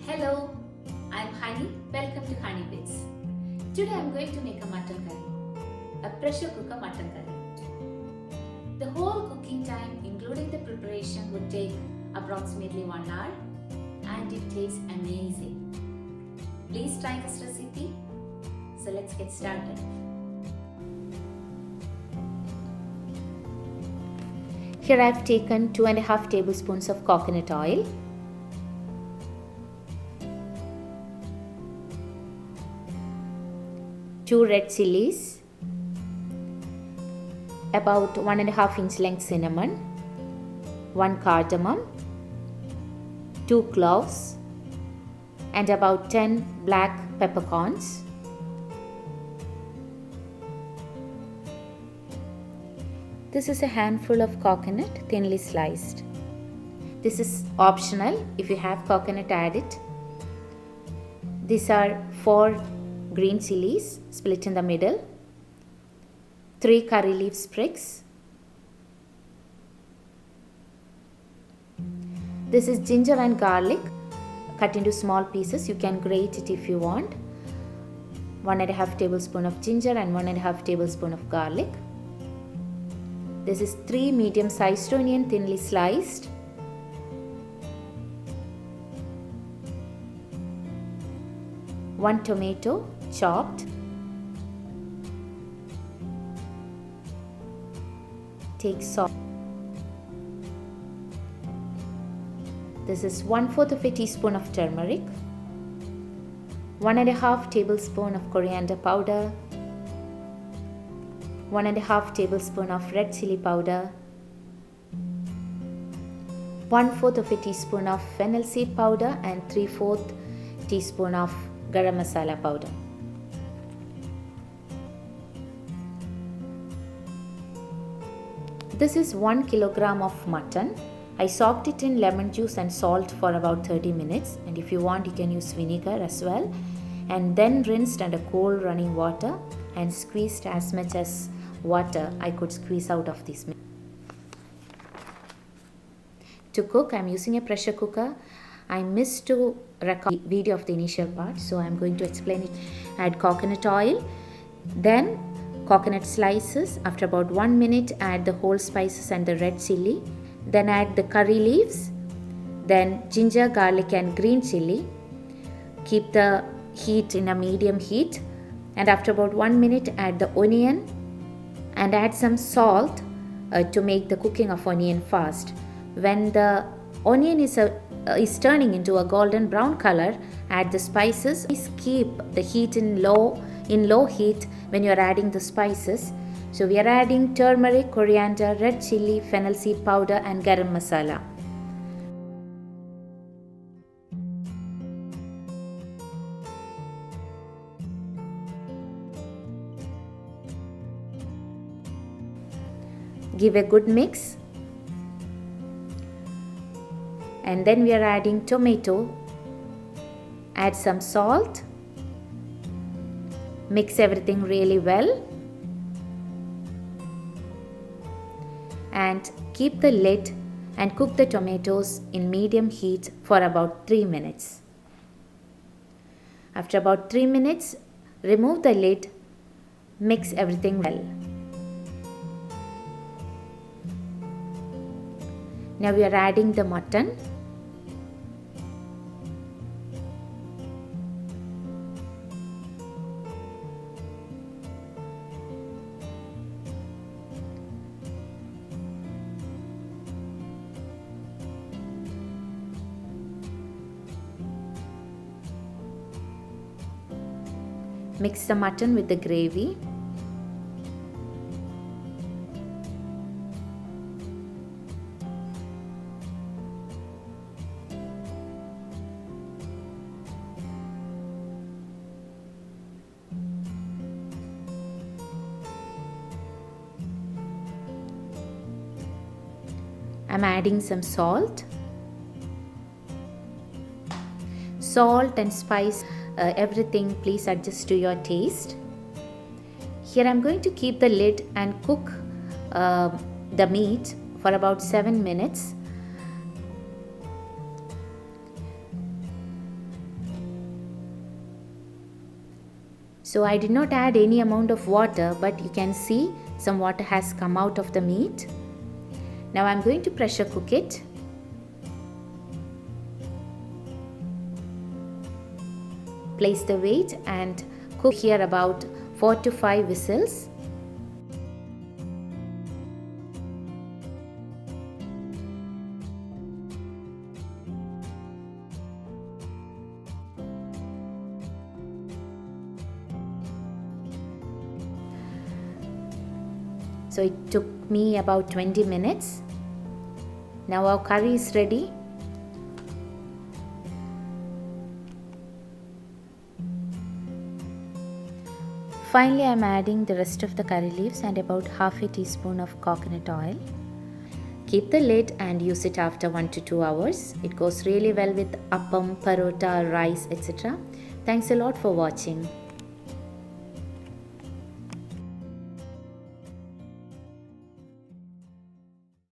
Hello, I'm Honey. Welcome to HoneyBits. Today I'm going to make a mutton curry, a pressure cooker mutton curry. The whole cooking time, including the preparation, would take approximately 1 hour and it tastes amazing. Please try this recipe. So let's get started. Here I've taken 2.5 tablespoons of coconut oil, 2 red chilies, about 1.5 inch length cinnamon, 1 cardamom, 2 cloves, and about 10 black peppercorns. This is a handful of coconut thinly sliced. This is optional. If you have coconut, add it. These are 4 green chilies split in the middle, 3 curry leaf sprigs. This is ginger and garlic cut into small pieces. You can grate it if you want. 1.5 tablespoon of ginger and 1.5 tablespoon of garlic. This is 3 medium-sized onion thinly sliced. 1 tomato chopped. Take salt. This is 1/4 of a teaspoon of turmeric, 1.5 tablespoon of coriander powder, 1.5 tablespoon of red chili powder, 1/4 of a teaspoon of fennel seed powder, and 3/4 teaspoon of garam masala powder. This is 1 kilogram of mutton. I soaked it in lemon juice and salt for about 30 minutes, and if you want you can use vinegar as well, and then rinsed under cold running water and squeezed as much as water I could squeeze out of this. To cook, I'm using a pressure cooker. I missed to record the video of the initial part, so I'm going to explain it. Add coconut oil, then coconut slices. After about 1 minute, add the whole spices and the red chili. Then add the curry leaves, then ginger, garlic and green chili. Keep the heat in a medium heat, and after about 1 minute, add the onion and add some salt to make the cooking of onion fast. When the onion is turning into a golden brown color, add the spices. Please keep the heat in low heat when you are adding the spices. So we are adding turmeric, coriander, red chili, fennel seed powder and garam masala. Give a good mix. And then we are adding tomato. Add some salt. Mix everything really well. And keep the lid and cook the tomatoes in medium heat for about 3 minutes. After about 3 minutes, remove the lid. Mix everything well. Now we are adding the mutton. Mix the mutton with the gravy. I'm adding some salt. Salt and spice, everything please adjust to your taste. Here I'm going to keep the lid and cook the meat for about 7 minutes. So I did not add any amount of water, but you can see some water has come out of the meat. Now I'm going to pressure cook it. Place the weight and cook here about 4 to 5 whistles. So it took me about 20 minutes. Now our curry is ready. Finally, I am adding the rest of the curry leaves and about half a teaspoon of coconut oil. Keep the lid and use it after 1 to 2 hours. It goes really well with appam, parota, rice, etc. Thanks a lot for watching.